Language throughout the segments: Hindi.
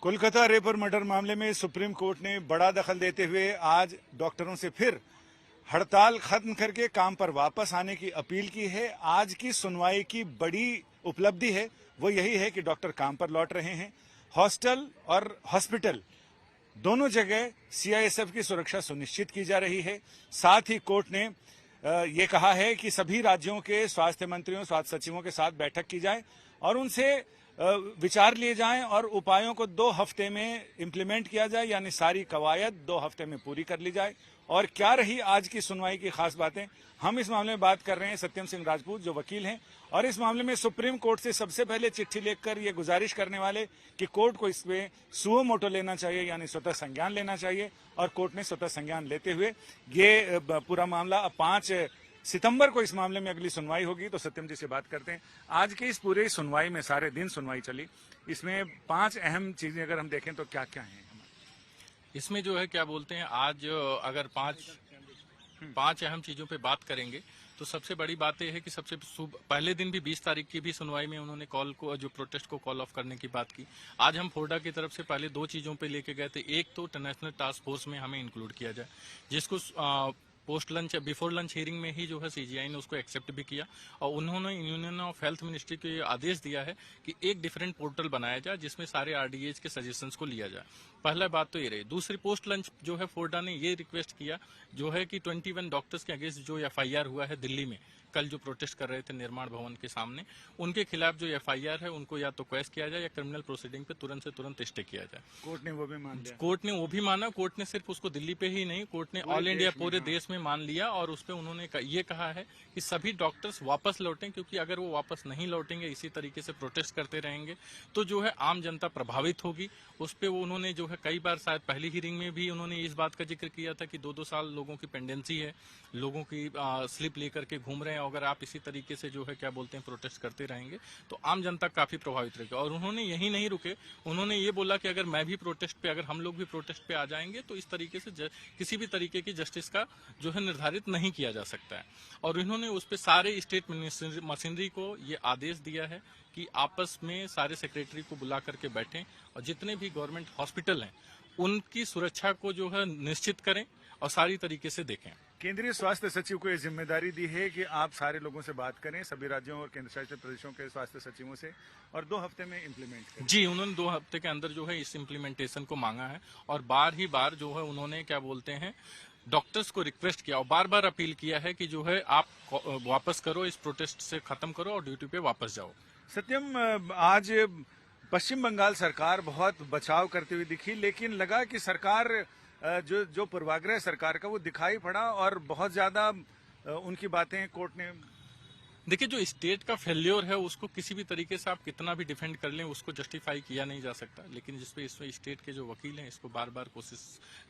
कोलकाता रेप और मर्डर मामले में सुप्रीम कोर्ट ने बड़ा दखल देते हुए आज डॉक्टरों से फिर हड़ताल खत्म करके काम पर वापस आने की अपील की है। आज की सुनवाई की बड़ी उपलब्धि है वो यही है कि डॉक्टर काम पर लौट रहे हैं। हॉस्टल और हॉस्पिटल दोनों जगह सीआईएसएफ की सुरक्षा सुनिश्चित की जा रही है। साथ ही कोर्ट ने ये कहा है कि सभी राज्यों के स्वास्थ्य मंत्रियों, स्वास्थ्य सचिवों के साथ बैठक की जाए और उनसे विचार लिए जाएं और उपायों को 2 हफ्ते में इंप्लीमेंट किया जाए, यानी सारी कवायद 2 हफ्ते में पूरी कर ली जाए। और क्या रही आज की सुनवाई की खास बातें, हम इस मामले में बात कर रहे हैं सत्यम सिंह राजपूत जो वकील हैं और इस मामले में सुप्रीम कोर्ट से सबसे पहले चिट्ठी लिखकर ये गुजारिश करने वाले कि कोर्ट को इसमें सुओ मोटो लेना चाहिए, यानी स्वतः संज्ञान लेना चाहिए। और कोर्ट ने स्वतः संज्ञान लेते हुए ये पूरा मामला अब 5 सितंबर को इस मामले में अगली सुनवाई होगी। तो सत्यम जी से बात करते हैं। आज की इस पूरे सुनवाई में सारे दिन सुनवाई चली, इसमें 5 अहम चीजें अगर हम देखें तो क्या क्या हैं? इसमें जो है क्या बोलते हैं, आज अगर पांच अहम चीजों पे बात करेंगे तो सबसे बड़ी बात यह है कि सबसे पहले दिन भी 20 तारीख की भी सुनवाई में उन्होंने जो प्रोटेस्ट को कॉल ऑफ करने की बात की। आज हम फोर्डा की तरफ से पहले 2 चीजों पे लेके गए थे। एक तो इंटरनेशनल टास्क फोर्स में हमें इंक्लूड किया जाए, जिसको post lunch before lunch hearing में ही जो है सीजीआई ने उसको एक्सेप्ट भी किया और उन्होंने यूनियन ऑफ हेल्थ मिनिस्ट्री को ये आदेश दिया है कि एक डिफरेंट पोर्टल बनाया जाए जिसमें सारे आरडीएच के सजेशंस को लिया जाए। पहला बात तो ये रही। दूसरी, पोस्ट लंच जो है फोर्डा ने ये रिक्वेस्ट किया जो है कि 21 डॉक्टर्स के अगेंस्ट जो एफआईआर हुआ है दिल्ली में, कल जो प्रोटेस्ट कर रहे थे निर्माण भवन के सामने, उनके खिलाफ जो एफआईआर है उनको या तो क्वेश किया जाए या क्रिमिनल प्रोसीडिंग पे तुरंत से तुरंत स्टे किया जाए। कोर्ट ने वो भी मान लिया। कोर्ट ने वो भी माना। कोर्ट ने सिर्फ उसको दिल्ली पे ही नहीं, कोर्ट ने ऑल इंडिया पूरे देश में मान लिया और उस पर उन्होंने ये कहा है कि सभी डॉक्टर्स वापस लौटें, क्योंकि अगर वो वापस नहीं लौटेंगे, इसी तरीके से प्रोटेस्ट करते रहेंगे तो जो है आम जनता प्रभावित होगी। उस पर उन्होंने जो है कई बार, शायद पहली हियरिंग में भी उन्होंने इस बात का जिक्र किया था कि 2-2 साल लोगों की पेंडेंसी है, लोगों की स्लिप लेकर के घूम रहे हैं। अगर आप इसी तरीके से जो है क्या बोलते हैं प्रोटेस्ट करते रहेंगे तो आम जनता काफी प्रभावित रहेगी। और उन्होंने यही नहीं रुके, उन्होंने ये बोला कि अगर मैं भी प्रोटेस्ट पे, अगर हम लोग भी प्रोटेस्ट पे आ जाएंगे तो इस तरीके से किसी भी तरीके की जस्टिस का जो है निर्धारित नहीं किया जा सकता है। और इन्होंने उस पर सारे स्टेट मशीनरी को ये आदेश दिया है कि आपस में सारे सेक्रेटरी को बुला करके बैठें और जितने भी गवर्नमेंट हॉस्पिटल हैं उनकी सुरक्षा को जो है निश्चित करें और सारी तरीके से देखें। केंद्रीय स्वास्थ्य सचिव को यह जिम्मेदारी दी है कि आप सारे लोगों से बात करें, सभी राज्यों और केंद्र शासित प्रदेशों के स्वास्थ्य सचिवों से, और 2 हफ्ते में इम्प्लीमेंट करें। जी, उन्होंने 2 हफ्ते के अंदर जो है इस इम्प्लीमेंटेशन को मांगा है और बार ही बार जो है उन्होंने क्या बोलते हैं डॉक्टर्स को रिक्वेस्ट किया और बार बार अपील किया है कि जो है आप वापस करो, इस प्रोटेस्ट से खत्म करो और ड्यूटी पे वापस जाओ। सत्यम, आज पश्चिम बंगाल सरकार बहुत बचाव करती हुई दिखी, लेकिन लगा कि सरकार जो पूर्वाग्रह सरकार का वो दिखाई पड़ा और बहुत ज्यादा उनकी बातें कोर्ट ने। देखिए, जो स्टेट का फेल्योर है उसको किसी भी तरीके से आप कितना भी डिफेंड कर लें उसको जस्टिफाई किया नहीं जा सकता, लेकिन जिसपे इसमें स्टेट के जो वकील हैं इसको बार बार कोशिश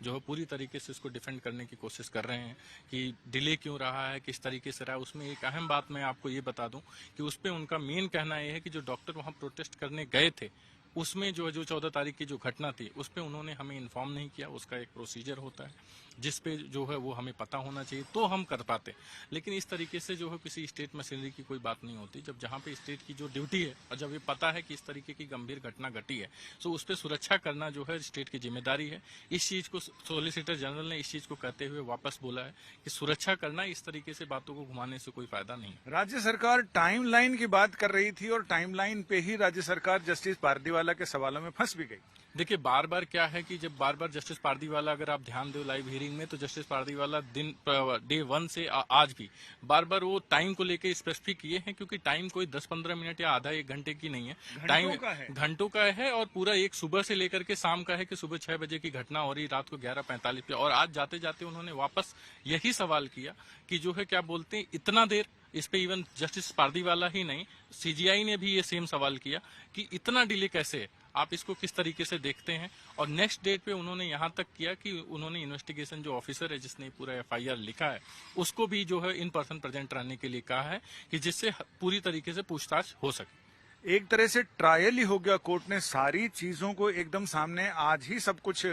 जो है पूरी तरीके से इसको डिफेंड करने की कोशिश कर रहे हैं कि डिले क्यों रहा है, किस तरीके से रहा है। उसमें एक अहम बात मैं आपको ये बता दूं कि उस पर उनका मेन कहना यह है कि जो डॉक्टर वहां प्रोटेस्ट करने गए थे उसमें जो 14 तारीख की जो घटना थी उस पर उन्होंने हमें इन्फॉर्म नहीं किया। उसका एक प्रोसीजर होता है जिसपे जो है वो हमें पता होना चाहिए तो हम कर पाते, लेकिन इस तरीके से जो है किसी स्टेट मशीनरी की कोई बात नहीं होती। जब जहाँ पे स्टेट की जो ड्यूटी है और जब ये पता है कि इस तरीके की गंभीर घटना घटी है तो उस पर सुरक्षा करना जो है स्टेट की जिम्मेदारी है। इस चीज को सॉलिसिटर जनरल ने इस चीज को कहते हुए वापस बोला है कि सुरक्षा करना, इस तरीके से बातों को घुमाने से कोई फायदा नहीं। राज्य सरकार टाइमलाइन की बात कर रही थी और टाइमलाइन पे ही राज्य सरकार जस्टिस पारदीवाला के सवालों में फंस भी गई। देखिए, बार बार क्या है कि जब बार बार जस्टिस पारदीवाला, अगर आप ध्यान दो लाइव हियरिंग में, तो जस्टिस पारदीवाला डे 1 से आज भी बार बार वो टाइम को लेके स्पेसिफिक किए हैं, क्योंकि टाइम कोई 10-15 मिनट या आधा 1 घंटे की नहीं है, टाइम घंटों का है और पूरा एक सुबह से लेकर के शाम का है कि सुबह 6 बजे की घटना हो रही, रात को 11:45 पे। और आज जाते जाते उन्होंने वापस यही सवाल किया कि जो है क्या बोलते हैं इतना देर। इस पे इवन जस्टिस पारदीवाला ही नहीं, सीजीआई ने भी ये सेम सवाल किया कि इतना डिले कैसे है, आप इसको किस तरीके से देखते हैं। और नेक्स्ट डेट पे उन्होंने यहां तक किया कि उन्होंने इन्वेस्टिगेशन जो ऑफिसर है जिसने पूरा एफआईआर लिखा है उसको भी जो है इन पर्सन प्रेजेंट रहने के लिए कहा है कि जिससे पूरी तरीके से पूछताछ हो सके। एक तरह से ट्रायल ही हो गया, कोर्ट ने सारी चीजों को एकदम सामने आज ही सब कुछ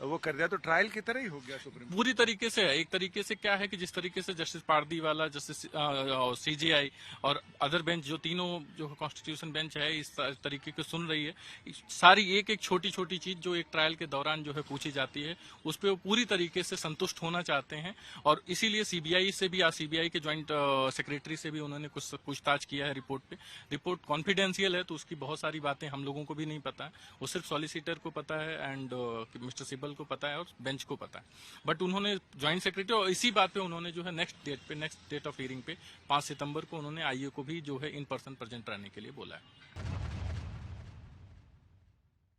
वो कर दिया, तो ट्रायल की तरह ही हो गया सुप्रीम कोर्ट। पूरी तरीके से है। एक तरीके से क्या है कि जिस तरीके से जस्टिस पारदीवाला, जस्टिस सीजेआई और अदर बेंच, जो तीनों जो कॉन्स्टिट्यूशन बेंच है, इस तरीके को सुन रही है, सारी एक एक छोटी छोटी चीज जो एक ट्रायल के दौरान जो है पूछी जाती है, उस पर वो पूरी तरीके से संतुष्ट होना चाहते हैं। और इसीलिए सीबीआई से भी, आज सीबीआई के ज्वाइंट सेक्रेटरी से भी उन्होंने कुछ पूछताछ किया है रिपोर्ट पे। रिपोर्ट कॉन्फिडेंशियल है, तो उसकी बहुत सारी बातें हम लोगों को भी नहीं पता है, वो सिर्फ सॉलिसिटर को पता है एंड मिस्टर सिब्बल को पता है और बेंच को पता है। बट उन्होंने ज्वाइंट सेक्रेटरी, और इसी बात पे उन्होंने जो है नेक्स्ट डेट ऑफ हियरिंग पे 5 सितंबर को उन्होंने आईए को भी जो है इन पर्सन प्रेजेंट रहने के लिए बोला है।